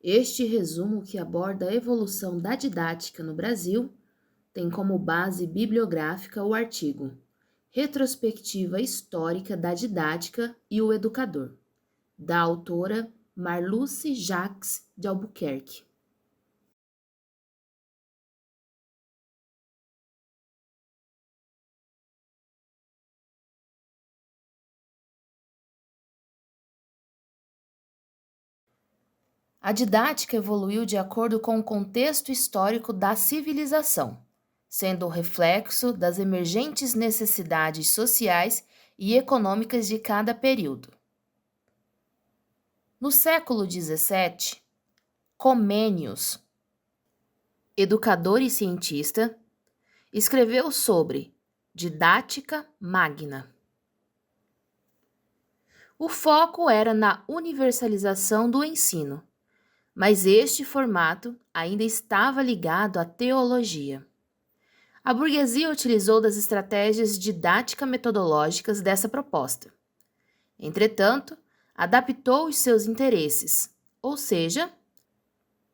Este resumo, que aborda a evolução da didática no Brasil, tem como base bibliográfica o artigo Retrospectiva Histórica da Didática e o Educador, da autora Marluce Jacques de Albuquerque. A didática evoluiu de acordo com o contexto histórico da civilização, sendo o reflexo das emergentes necessidades sociais e econômicas de cada período. No século XVII, Comênios, educador e cientista, escreveu sobre Didática Magna. O foco era na universalização do ensino, mas este formato ainda estava ligado à teologia. A burguesia utilizou das estratégias didática-metodológicas dessa proposta. Entretanto, adaptou os seus interesses, ou seja,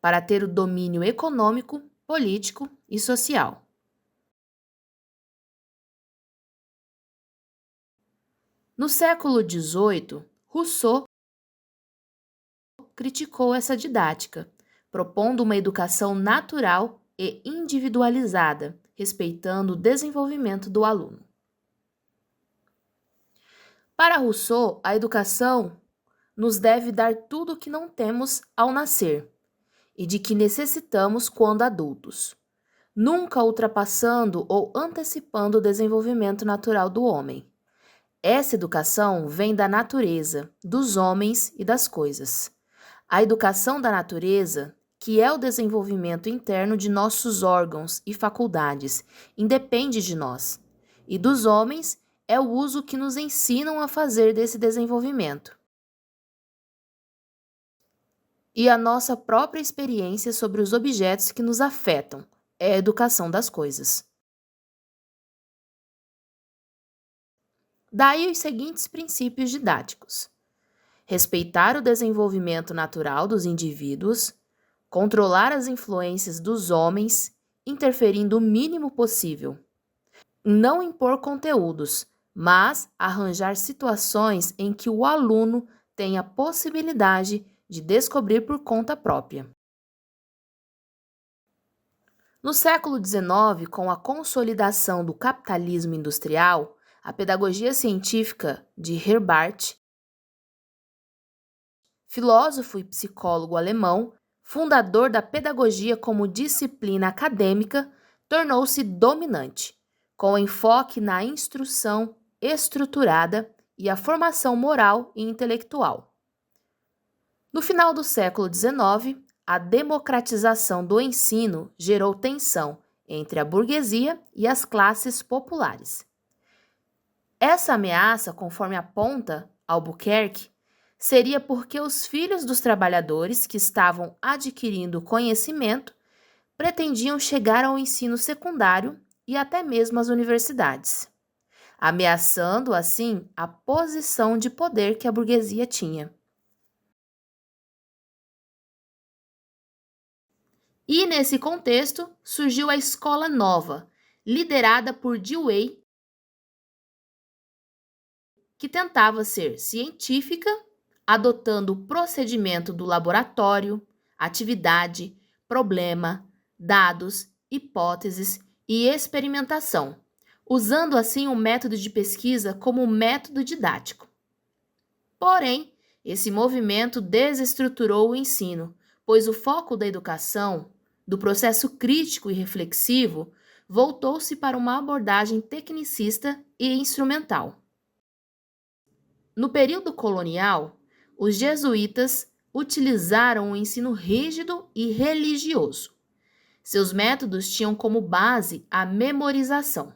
para ter o domínio econômico, político e social. No século XVIII, Rousseau criticou essa didática, propondo uma educação natural e individualizada, respeitando o desenvolvimento do aluno. Para Rousseau, a educação nos deve dar tudo o que não temos ao nascer e de que necessitamos quando adultos, nunca ultrapassando ou antecipando o desenvolvimento natural do homem. Essa educação vem da natureza, dos homens e das coisas. A educação da natureza, que é o desenvolvimento interno de nossos órgãos e faculdades, independe de nós. E dos homens, é o uso que nos ensinam a fazer desse desenvolvimento. E a nossa própria experiência sobre os objetos que nos afetam é a educação das coisas. Daí os seguintes princípios didáticos: respeitar o desenvolvimento natural dos indivíduos, controlar as influências dos homens, interferindo o mínimo possível, não impor conteúdos, mas arranjar situações em que o aluno tenha a possibilidade de descobrir por conta própria. No século XIX, com a consolidação do capitalismo industrial, a pedagogia científica de Herbart, filósofo e psicólogo alemão, fundador da pedagogia como disciplina acadêmica, tornou-se dominante, com enfoque na instrução estruturada e a formação moral e intelectual. No final do século XIX, a democratização do ensino gerou tensão entre a burguesia e as classes populares. Essa ameaça, conforme aponta Albuquerque, seria porque os filhos dos trabalhadores que estavam adquirindo conhecimento pretendiam chegar ao ensino secundário e até mesmo às universidades, ameaçando, assim, a posição de poder que a burguesia tinha. E, nesse contexto, surgiu a Escola Nova, liderada por Dewey, que tentava ser científica, adotando o procedimento do laboratório, atividade, problema, dados, hipóteses e experimentação, usando assim o método de pesquisa como método didático. Porém, esse movimento desestruturou o ensino, pois o foco da educação, do processo crítico e reflexivo, voltou-se para uma abordagem tecnicista e instrumental. No período colonial, os jesuítas utilizaram um ensino rígido e religioso. Seus métodos tinham como base a memorização.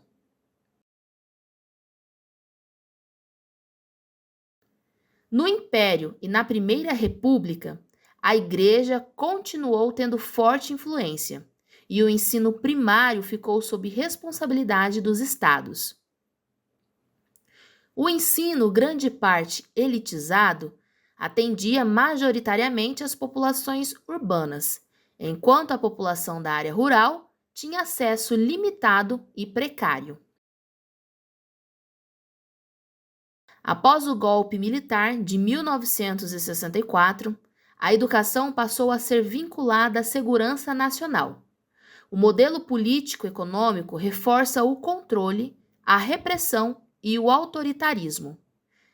No Império e na Primeira República, a Igreja continuou tendo forte influência e o ensino primário ficou sob responsabilidade dos estados. O ensino, grande parte elitizado, atendia majoritariamente as populações urbanas, enquanto a população da área rural tinha acesso limitado e precário. Após o golpe militar de 1964, a educação passou a ser vinculada à segurança nacional. O modelo político-econômico reforça o controle, a repressão e o autoritarismo.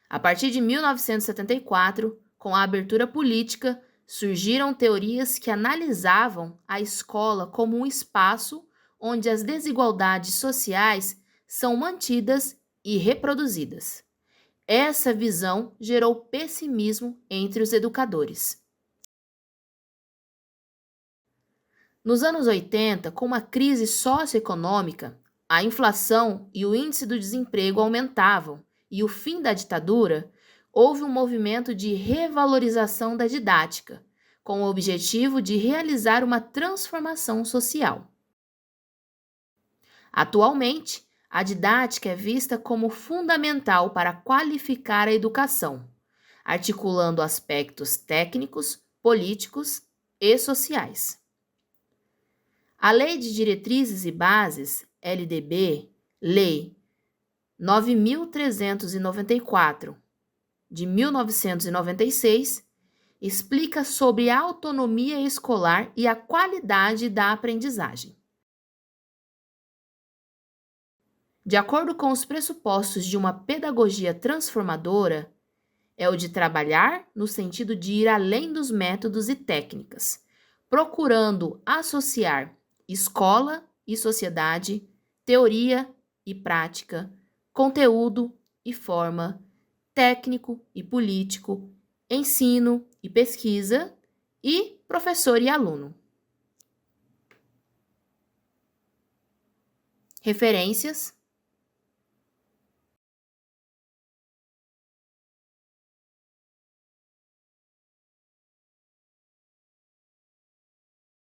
A partir de 1974, com a abertura política, surgiram teorias que analisavam a escola como um espaço onde as desigualdades sociais são mantidas e reproduzidas. Essa visão gerou pessimismo entre os educadores. Nos anos 80, com uma crise socioeconômica, a inflação e o índice do desemprego aumentavam e o fim da ditadura, houve um movimento de revalorização da didática, com o objetivo de realizar uma transformação social. Atualmente, a didática é vista como fundamental para qualificar a educação, articulando aspectos técnicos, políticos e sociais. A Lei de Diretrizes e Bases, LDB, Lei 9.394, de 1996, explica sobre a autonomia escolar e a qualidade da aprendizagem. De acordo com os pressupostos de uma pedagogia transformadora, é o de trabalhar no sentido de ir além dos métodos e técnicas, procurando associar escola e sociedade, teoria e prática, conteúdo e forma, técnico e político, ensino e pesquisa e professor e aluno. Referências: